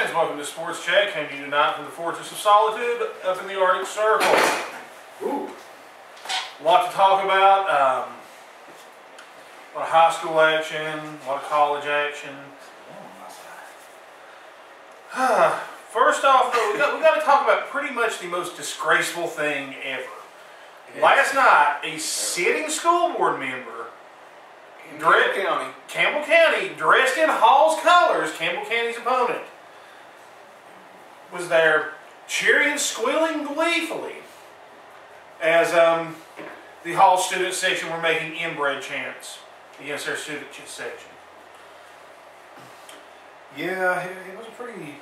fans, welcome to Sports Chat. Coming to you tonight from the Fortress of Solitude up in the Arctic Circle. Ooh. A lot to talk about. A lot of high school action, a lot of college action. First off, though, we got to talk about pretty much the most disgraceful thing ever. Last night, a sitting school board member in Campbell County, dressed in Hall's colors, Campbell County's opponent, was there cheering and squealing gleefully as the Hall student section were making inbred chants against their student section. Yeah, it was a pretty...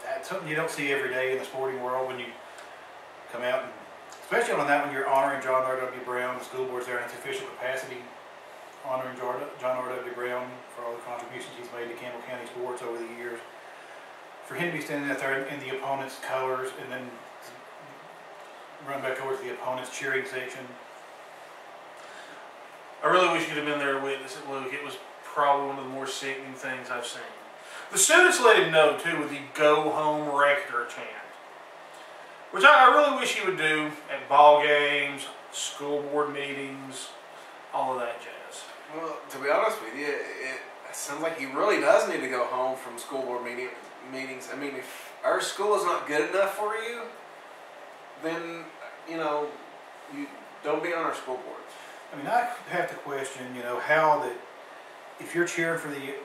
That's something you don't see every day in the sporting world when you come out, and especially on that when you're honoring John R.W. Brown. The school board's there in its official capacity, honoring John R.W. Brown for all the contributions he's made to Campbell County sports over the years. For him to be standing out there in the opponent's colors and then run back over to the opponent's cheering section. I really wish you'd have been there to witness it, Luke. It was probably one of the more sickening things I've seen. The students let him know, too, with the Go Home Rector chant, which I really wish he would do at ball games, school board meetings, all of that jazz. Well, to be honest with you, it sounds like he really does need to go home from school board meetings. I mean, if our school is not good enough for you, then, you know, you don't be on our school board. I mean, I have to question, you know, how that if you're cheering for the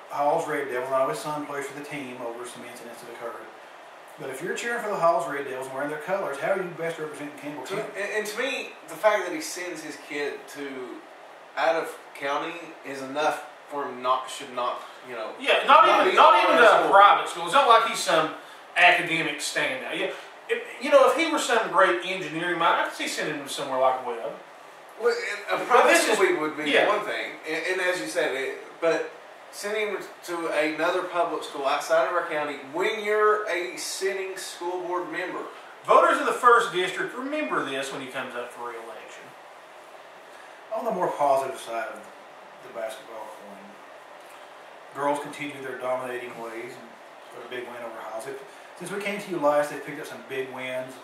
Hall's Red Devils, I know his son plays for the team over some incidents that occurred, but if you're cheering for the Hall's Red Devils and wearing their colors, how are you best representing Campbell County? And to me, the fact that he sends his kid to out of county is enough for him should not, you know. Yeah, not even a private school. It's not like he's some academic standout. Yeah, if he were some great engineering mind, I could see sending him somewhere like Webb. Well, a private school would be one thing, and as you said, but sending him to another public school outside of our county when you're a sitting school board member. Voters in the 1st District remember this when he comes up for re-election. On the more positive side of the basketball coin, girls continue their dominating ways and got a big win over Hawes. Since we came to you last, they've picked up some big wins.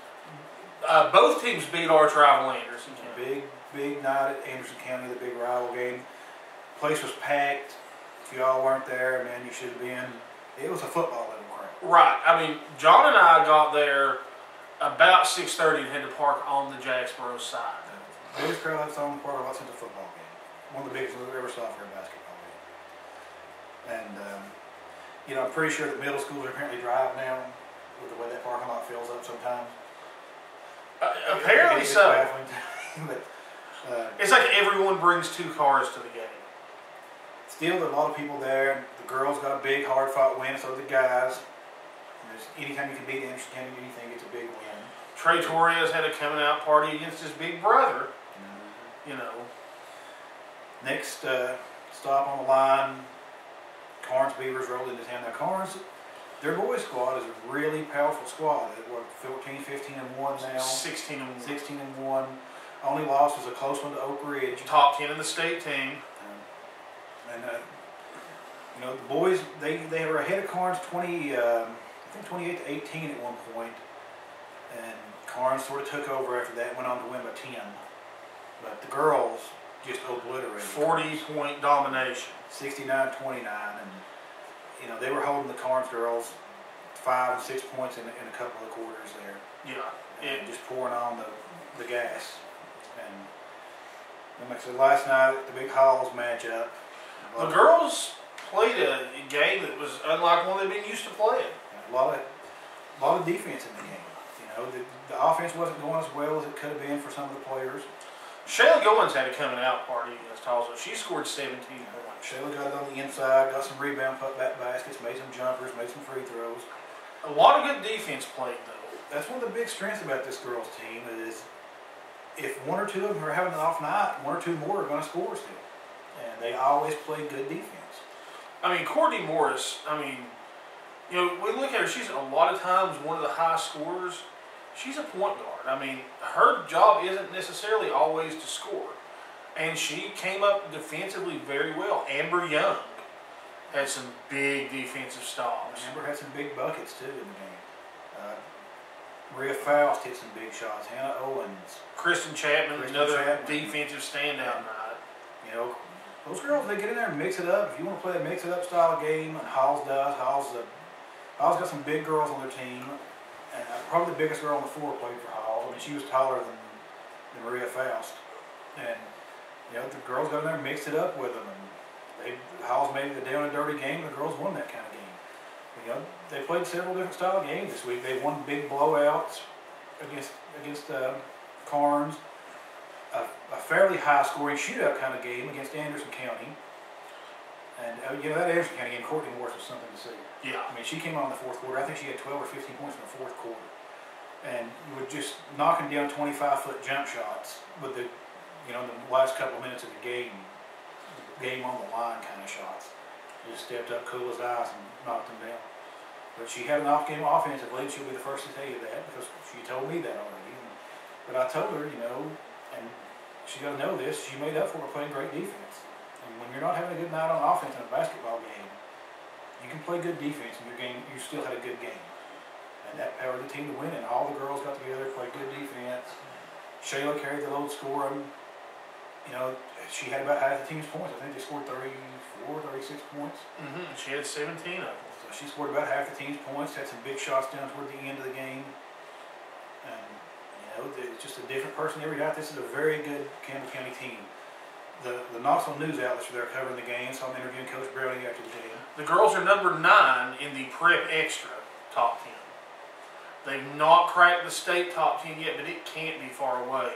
Both teams beat arch rival Anderson County. Big night at Anderson County, the big rival game. Place was packed. If y'all weren't there, man, you should have been. It was a football level crowd. Right. I mean, John and I got there about 6:30 and had to park on the Jacksboro side. The biggest crowd I've saw in the park lot since a football game. One of the biggest we've ever saw for a basketball game. And, I'm pretty sure that middle schools are apparently drive now with the way that parking lot fills up sometimes. Apparently so. But, it's like everyone brings 2 cars to the game. Still, there are a lot of people there. The girls got a big, hard-fought win, so did the guys. Anytime you can beat Anderson County, anything, it's a big win. Trey Torres had a coming-out party against his big brother. Mm-hmm. You know. Next stop on the line, Carnes Beavers rolled into town. Now, Carnes, their boys' squad is a really powerful squad. They're 14, 15-1 now. 16-1. 16-1. Only loss was a close one to Oak Ridge. Top 10 in the state team. And the boys, they were ahead of Carnes 28-18 at one point, and Carnes sort of took over after that, went on to win by 10. But the girls just obliterated. 40-point domination. 69-29, and they were holding the Carnes girls 5 and 6 points in a couple of quarters there. Yeah, and just pouring on the gas. And like I said, last night the big Halls matchup. The girls played a game that was unlike one they've been used to playing. A lot of defense in the game. The offense wasn't going as well as it could have been for some of the players. Shayla Goins had a coming out party against Halls. She scored 17 points. Shayla got it on the inside, got some rebound putback baskets, made some jumpers, made some free throws. A lot of good defense played though. That's one of the big strengths about this girls' team is if one or two of them are having an off night, one or two more are going to score still. And they always play good defense. I mean, Courtney Morris, we look at her, she's a lot of times one of the high scorers. She's a point guard. I mean, her job isn't necessarily always to score. And she came up defensively very well. Amber Young had some big defensive stops. Amber had some big buckets too in the game. Maria Faust hit some big shots. Hannah Owens. Kristen Chapman, another defensive standout night. You know, those girls, they get in there and mix it up. If you want to play a mix-it-up style game, and Halls does. Halls got some big girls on their team. And probably the biggest girl on the floor played for Halls. I mean, she was taller than Maria Faust. And, you know, the girls got in there and mixed it up with them. And Halls made it a down and dirty game, and the girls won that kind of game. You know, they played several different style games this week. They won big blowouts against Carnes. A fairly high-scoring shootout kind of game against Anderson County. And, you know, that Anderson County game, Courtney Morris was something to see. Yeah. I mean, she came on in the fourth quarter. I think she had 12 or 15 points in the fourth quarter. And with just knocking down 25-foot jump shots with the, you know, in the last couple of minutes of the game on the line kind of shots. She just stepped up cool as ice and knocked them down. But she had an off game offensively, and she'll be the first to tell you that because she told me that already. But I told her, you know, and she got to know this, she made up for it playing great defense. And when you're not having a good night on offense in a basketball game, you can play good defense in your game, you still had a good game. And that powered the team to win, and all the girls got together, played good defense. Shayla carried the load scoring. You know, she had about half the team's points. I think they scored 34, 36 points. She had 17 of them. So she scored about half the team's points, had some big shots down toward the end of the game. And, you know, it's just a different person every night. This is a very good Campbell County team. The Knoxville news outlets are there covering the game, so I'm interviewing Coach Browning after the game. The girls are number 9 in the Prep Extra top 10. They've not cracked the state top 10 yet, but it can't be far away.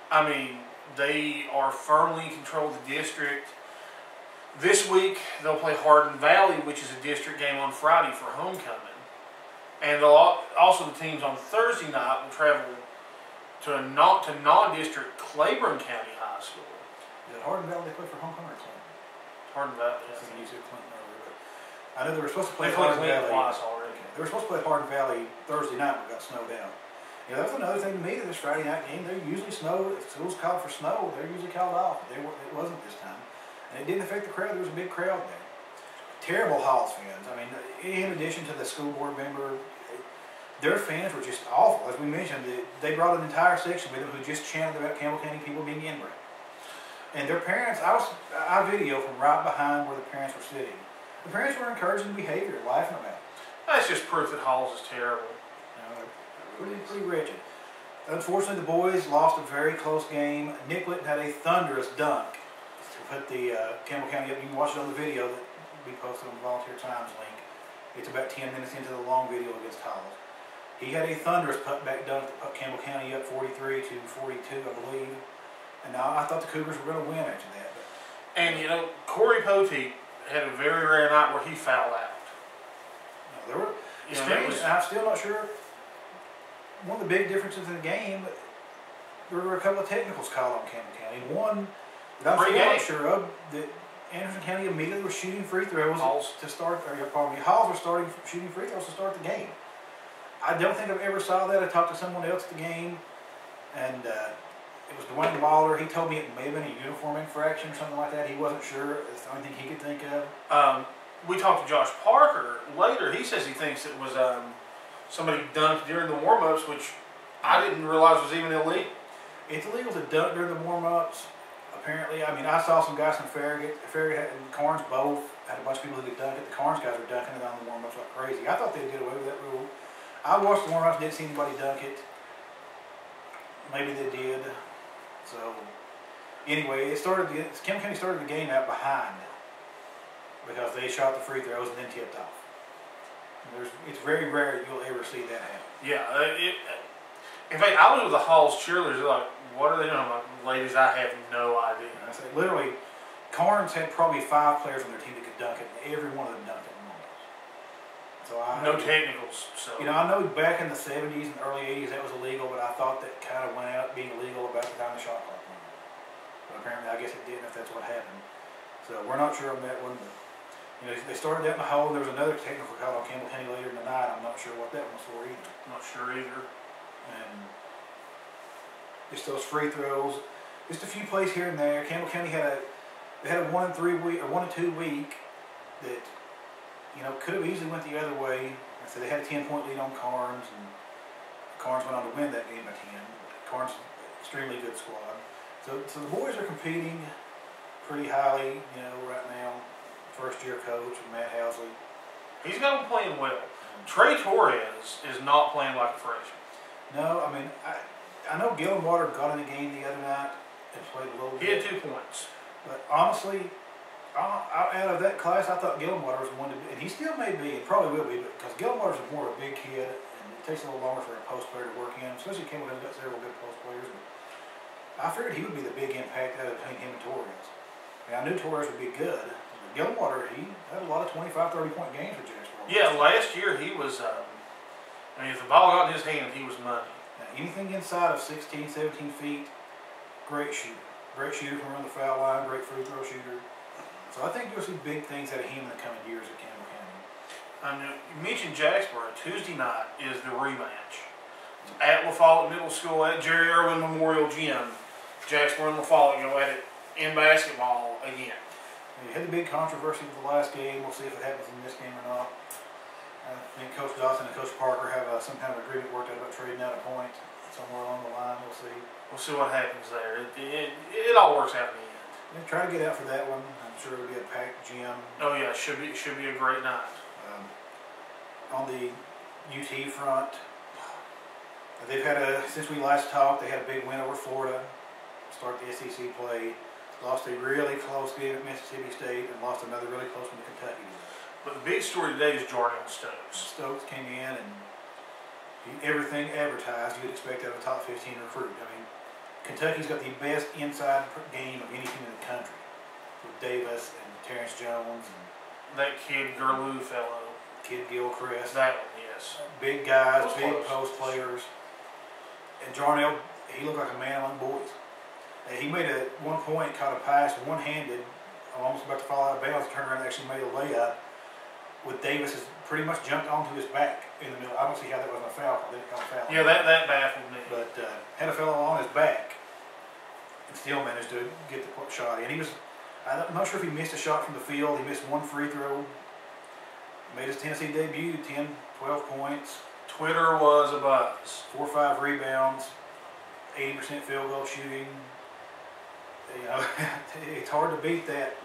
I mean, they are firmly in control of the district. This week, they'll play Hardin Valley, which is a district game on Friday for homecoming. And also the teams on Thursday night will travel to non-district Claiborne County High School. Is it Hardin Valley they play for homecoming or Clinton? Hardin Valley, I think you said Clinton earlier, but I know they were supposed to play they played Hardin Clinton Valley. twice already. Okay. They were supposed to play Hardin Valley Thursday night, but got snowed out. You know, that's another thing to me to this Friday night game. They usually snow. If schools called for snow, they're usually called off. It wasn't this time. And it didn't affect the crowd. There was a big crowd there. Terrible Halls fans. I mean, in addition to the school board member, their fans were just awful. As we mentioned, they brought an entire section with them who just chanted about Campbell County people being inbred. And their parents, I video from right behind where the parents were sitting. The parents were encouraging behavior, laughing about it. That's just proof that Halls is terrible. Pretty wretched. Unfortunately, the boys lost a very close game. Nick Litton had a thunderous dunk to put the Campbell County up. You can watch it on the video that we posted on the Volunteer Times link. It's about 10 minutes into the long video against Halls. He had a thunderous putback dunk that put Campbell County up 43 to 42, I believe. And now I thought the Cougars were going to win after that. But, and, you know, Corey Poteet had a very rare night where he fouled out. There were, and I'm still not sure. One of the big differences in the game, there were a couple of technicals called on Campbell County. One that I'm still not sure of, that Anderson County immediately was shooting free throws to start, Halls were starting shooting free throws to start the game. I don't think I've ever saw that. I talked to someone else at the game, and it was Dwayne Waller. He told me it may have been a uniform infraction or something like that. He wasn't sure. It's the only thing he could think of. We talked to Josh Parker later. He says he thinks it was somebody dunked during the warm-ups, which I didn't realize was even illegal. It's illegal to dunk during the warm-ups, apparently. I mean, I saw some guys from Farragut and Carnes both had a bunch of people who could dunk it. The Carnes guys were dunking it on the warm-ups like crazy. I thought they'd get away with that rule. I watched the warm-ups, didn't see anybody dunk it. Maybe they did. So, anyway, Campbell County started the game out behind because they shot the free throws and then tipped off. It's very rare that you'll ever see that happen. Yeah. In fact, I was with the Halls cheerleaders. They're like, what are they doing? I'm like, ladies, I have no idea. I say, literally, Carnes had probably 5 players on their team that could dunk it, and every one of them dunked it. So no technicals. So you know, I know back in the 70s and early 80s that was illegal, but I thought that kind of went out being illegal about the time the shot clock went. But apparently, I guess it didn't. If that's what happened, so we're not sure on that one. But you know, they started out in the hole. There was another technical call on Campbell County later in the night. I'm not sure what that one was for either. I'm not sure either. And just those free throws, just a few plays here and there. Campbell County had a 1 and 2 week. that, could have easily went the other way. I said they had a 10-point lead on Carnes, and Carnes went on to win that game by 10. Carnes, extremely good squad. So the boys are competing pretty highly, right now. First-year coach, Matt Housley. He's got them playing well. Trey Torres is not playing like a freshman. No, I mean, I know Gillenwater got in the game the other night and played a little bit. He had 2 points. But honestly, out of that class, I thought Gillenwater was one to be, and he still may be, and probably will be, because Gillenwater's more of a big kid, and it takes a little longer for a post player to work in, especially Campbell has got several good post players. But I figured he would be the big impact out of between him and Torres. I knew Torres would be good. But Gillenwater, he had a lot of 25, 30-point games for Jacksboro. Yeah, last year he was, if the ball got in his hand, he was money. Now, anything inside of 16, 17 feet, great shooter. Great shooter from around the foul line, great free throw shooter. So I think you'll see big things out of him in the coming years at Campbell County. You mentioned Jacksboro. Tuesday night is the rematch. At La Follette Middle School, at Jerry Irwin Memorial Gym. Jacksboro and La Follette go at it in basketball again. You had the big controversy with the last game. We'll see if it happens in this game or not. I think Coach Dawson and Coach Parker have some kind of agreement worked out about trading out a point somewhere along the line. We'll see. We'll see what happens there. It all works out in the end. Yeah, try to get out for that one. I'm sure it'll be a packed gym. Oh yeah, should be a great night. On the UT front, they've had since we last talked, they had a big win over Florida. Start the SEC play. Lost a really close game at Mississippi State and lost another really close one to Kentucky. But the big story today is Jarnell Stokes. Stokes came in and everything advertised you'd expect out of a top 15 recruit. I mean, Kentucky's got the best inside game of any team in the country with Davis and Terrence Jones and that kid Gerlou fellow. Kid Gilchrist. That one, yes. Big guys, big post players. And Jarnell, he looked like a man among boys. He made at one point, caught a pass one-handed, almost about to fall out of bounds, turned around and actually made a layup with Davis has pretty much jumped onto his back in the middle. I don't see how that wasn't a foul. They didn't call a foul. Yeah, that baffled me. But had a fellow on his back and still managed to get the shot in. He was, I'm not sure if he missed a shot from the field. He missed one free throw. Made his Tennessee debut, 10, 12 points. Twitter was a buzz. 4 or 5 rebounds, 80% field goal shooting. It's hard to beat that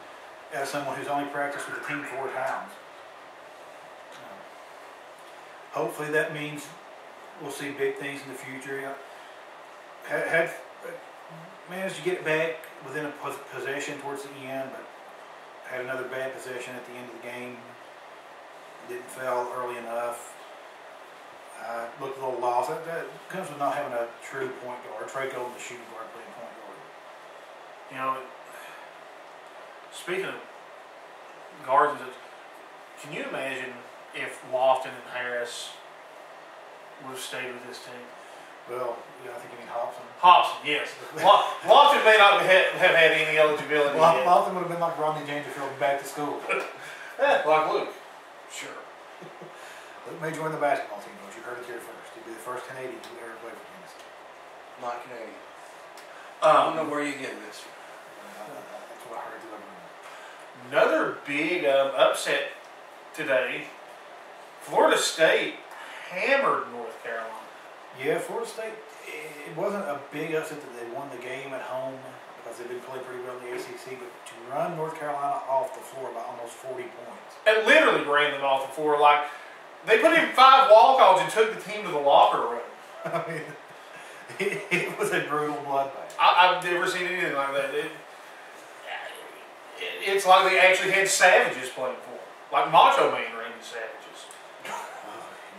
out of someone who's only practiced with the team 4 times. Hopefully that means we'll see big things in the future. Had managed to get back within a possession towards the end, but had another bad possession at the end of the game. Didn't foul early enough. Looked a little lost. That comes with not having a true point guard. Trey Golden, the shooting guard, playing point guard. Speaking of guards, can you imagine if Lofton and Harris would have stayed with this team? Well, I think you mean Hobson. Hobson, yes. Lofton may not have had any eligibility yet. Lofton would have been like Rodney Dangerfield back to school. Like Luke. Sure. Luke may join the basketball team, but you heard it here first. He'd be the first Canadian to ever play for Tennessee. Not Canadian. I don't know where you get this from. That's what I heard the other night. Another big upset today. Florida State hammered North Carolina. Yeah, Florida State, it wasn't a big upset that they won the game at home because they've been playing pretty well in the ACC, but to run North Carolina off the floor by almost 40 points. And literally ran them off the floor. Like, they put in 5 walk-ons and took the team to the locker room. I mean, it was a brutal bloodbath. I've never seen anything like that. It's like they actually had savages playing for them. Like Macho Man ran the savages. You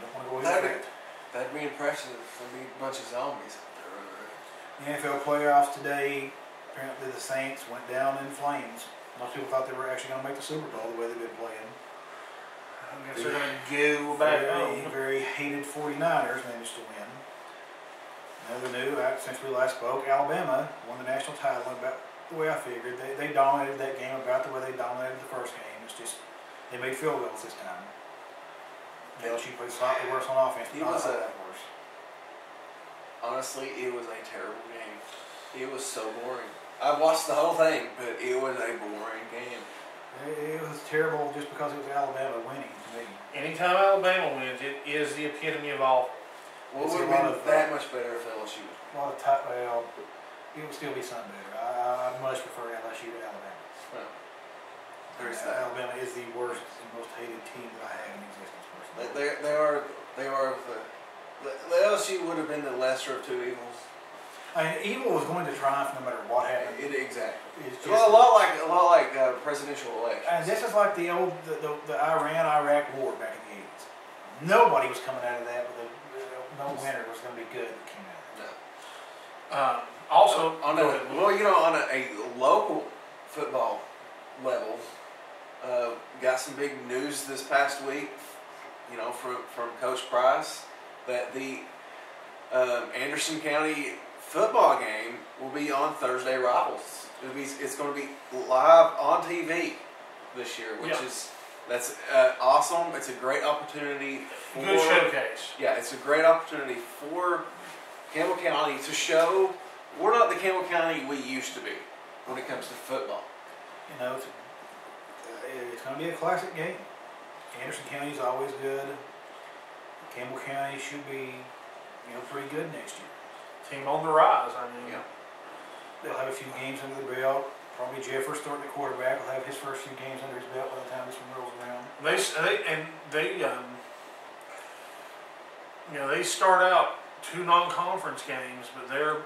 don't want to go into that. That'd be impressive. There'd be a bunch of zombies out there. The NFL playoffs today, apparently the Saints went down in flames. Most people thought they were actually going to make the Super Bowl the way they've been playing. I guess they're going to go back home. Very hated 49ers managed to win. Another new, since we last spoke, Alabama won the national title about the way I figured. They dominated that game about the way they dominated the first game. It's just they made field goals this time. LSU played slightly worse on offense, but not that worse. Honestly, it was a terrible game. It was so boring. I watched the whole thing, but it was a boring game. It was terrible just because it was Alabama winning to me. Anytime Alabama wins, it is the epitome of awful. Well, it would have been that much better if LSU. A lot of top, well, it would still be something better. I much prefer LSU to Alabama. Well, there's that. Alabama is the worst and most hated team that I have in existence. Personally. They are the LSU would have been the lesser of two evils. I mean, evil was going to triumph no matter what happened. Exactly. It's just, well, a lot like presidential elections. And this is like the old the Iran-Iraq war back in the 80s. Nobody was coming out of that with no winner was going to be good that came out of No. that. Also, on a local football level, got some big news this past week. You know, from Coach Price that the Anderson County football game will be on Thursday Rivals. It's going to be live on TV this year, which is that's awesome. It's a great opportunity for good showcase. Yeah, it's a great opportunity for Campbell County to show we're not the Campbell County we used to be when it comes to football. You know, it's going to be a classic game. Anderson County is always good. Campbell County should be, pretty good next year. Team on the rise. I mean, they'll have a few games under the belt. Probably Jeffers starting the quarterback will have his first few games under his belt by the time this one rolls around. They start out 2 non-conference games, but they're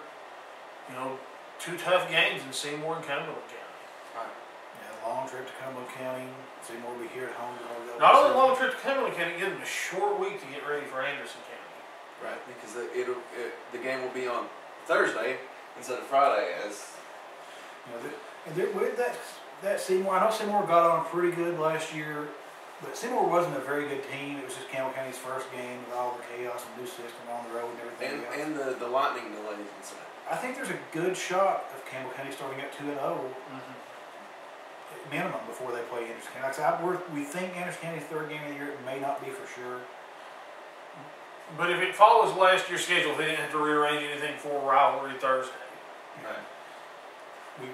2 tough games in Seymour and Cumberland County. Right. Yeah, long trip to Cumberland County. Seymour will be here at home. Not only long trip to Cumberland County, give them a short week to get ready for Anderson County. Right, because the game will be on Thursday instead of Friday. With that Seymour, I know Seymour got on pretty good last year, but Seymour wasn't a very good team. It was just Campbell County's first game with all the chaos and new system on the road and everything else. And the lightning delays and stuff. I think there's a good shot of Campbell County starting at 2-0 minimum before they play Anderson County. Like I said, we think Anderson County's third game of the year. It may not be for sure. But if it follows last year's schedule, they didn't have to rearrange anything for rivalry Thursday. Right.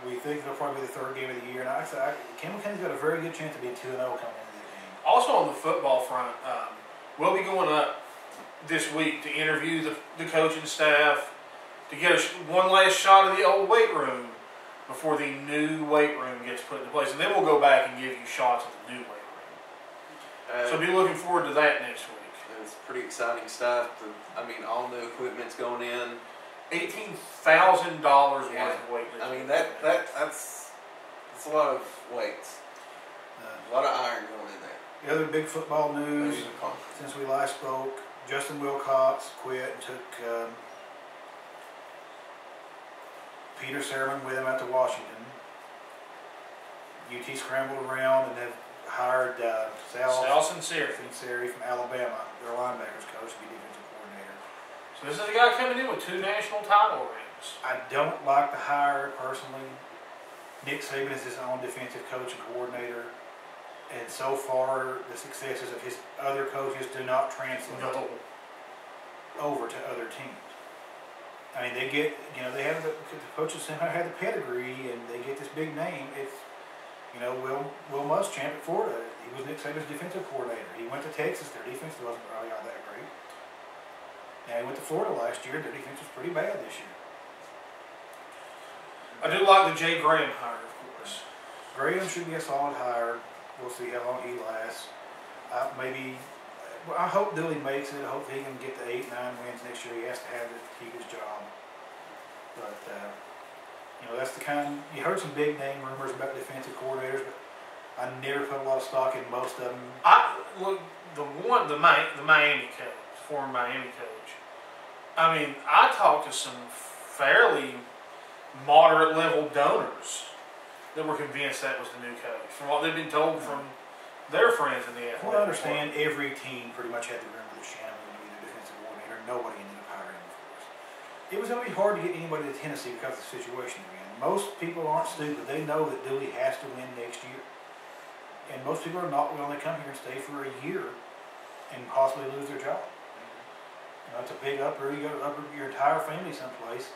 We think it'll probably be the third game of the year. And Campbell County's got a very good chance of being 2-0 coming into the game. Also on the football front, we'll be going up this week to interview the coaching staff, to get one last shot of the old weight room before the new weight room gets put into place. And then we'll go back and give you shots of the new weight room. So be looking forward to that next week. It's pretty exciting stuff. All new equipment's going in. $18,000 worth of weightlifting. I mean, that's a lot of weights. A lot of iron going in there. The other big football news since we last spoke, Justin Wilcox quit and took Peter Sermon with him out to Washington. UT scrambled around and have hired Sal Sinceri from Alabama, their linebackers coach, to be defensive coordinator. So this is a guy coming in with 2 national title rings. I don't like the hire personally. Nick Saban is his own defensive coach and coordinator, and so far the successes of his other coaches do not translate over to other teams. I mean, they get, they have the coaches somehow have the pedigree, and they get this big name. It's, Will Muschamp at Florida, he was Nick Saban's defensive coordinator. He went to Texas, their defense wasn't really all that great. Now he went to Florida last year, their defense was pretty bad this year. I do like the Jay Graham hire, of course. Graham should be a solid hire. We'll see how long he lasts. I hope Dooley makes it. I hope he can get to 8-9 wins next year. He has to have it to keep his job. But, that's the kind. You heard some big name rumors about defensive coordinators, but I never put a lot of stock in most of them. The Miami coach, former Miami coach. I mean, I talked to some fairly moderate level donors that were convinced that was the new coach, from what they've been told from their friends in the athletic. Well, I understand every team pretty much had the rumor that Shannon would be the defensive coordinator. Nobody ended up hiring him for us. It was going to be hard to get anybody to Tennessee because of the situation they're in. Most people aren't stupid. They know that Dooley has to win next year. And most people are not willing to come here and stay for a year and possibly lose their job. It's a big uproot. You got to uproot your entire family someplace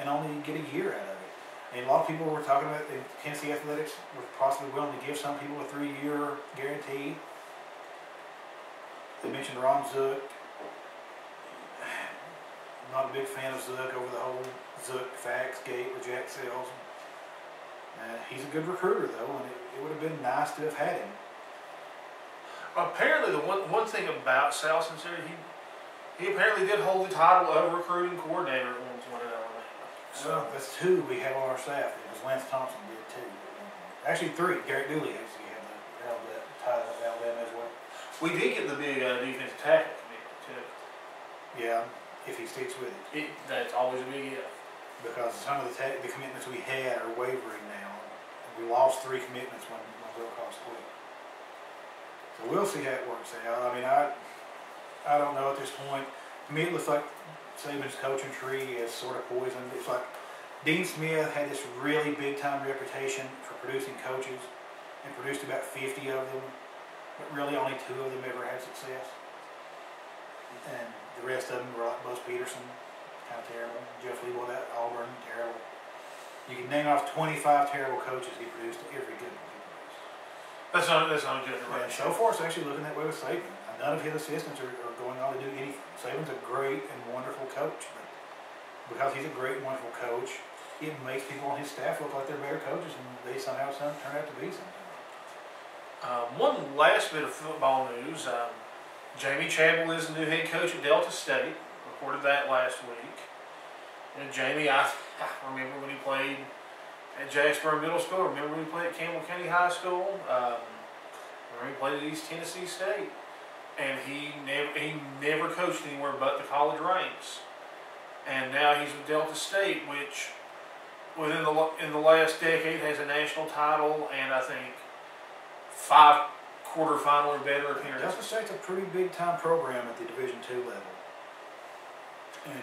and only get a year out of it. And a lot of people were talking about in Tennessee Athletics were possibly willing to give some people a 3-year guarantee. They mentioned Ron Zook. I'm not a big fan of Zook over the whole Zook fax gate with Jack Sells. He's a good recruiter though, and it would have been nice to have had him. Apparently, the one thing about Sal Sincere, he apparently did hold the title of recruiting coordinator at one point in Alabama. So that's 2 we have on our staff. It was Lance Thompson did 2. Actually 3. Garrett Dooley actually held that title at Alabama as well. We did get the big defensive tackle commitment too. Yeah, if he sticks with it. That's always a big if. Because some of the commitments we had are wavering now. We lost 3 commitments when Wilcox quit. So we'll see how it works out. I mean, I don't know at this point. To me, it looks like Saban's coaching tree is sort of poisoned. It's like Dean Smith had this really big-time reputation for producing coaches and produced about 50 of them, but really only 2 of them ever had success. And the rest of them were like Buzz Peterson, kind of terrible. Jeff Leibel at Auburn, terrible. You can name off 25 terrible coaches he produced every good one he produced. That's not a good And direction. so far, it's actually looking that way with Saban. None of his assistants are going on to do anything. Saban's a great and wonderful coach, but because he's a great and wonderful coach, it makes people on his staff look like they're better coaches, and they somehow turn out to be something. One last bit of football news. Jamie Chadwell is the new head coach at Delta State. Reported that last week. And Jamie, I remember when he played at Jacksboro Middle School. I remember when he played at Campbell County High School. I remember he played at East Tennessee State. And he never coached anywhere but the college ranks. And now he's with Delta State, which in the last decade has a national title and I think 5 quarterfinal or better appearances. Delta State's a pretty big time program at the Division II level. And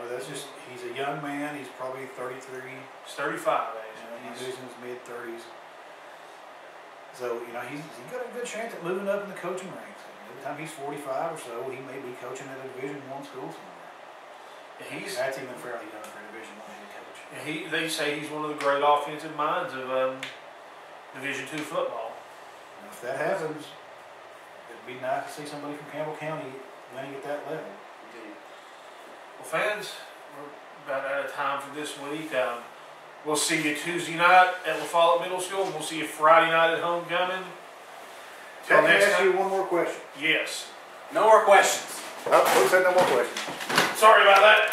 that's just, he's a young man, he's probably 33. He's 35 actually. He's in his mid-30s. So, he's got a good chance at moving up in the coaching ranks. By the time he's 45 or so, he may be coaching at a Division I school somewhere. That's even fairly young for a Division I head coach. They say he's one of the great offensive minds of Division II football. And if that happens, it'd be nice to see somebody from Campbell County winning at that level. Indeed. Well, fans, we're about out of time for this week. We'll see you Tuesday night at La Follette Middle School, and we'll see you Friday night at homecoming. Till next time. Can I ask you one more question? Yes. No more questions. Oh, who said no more questions? Sorry about that.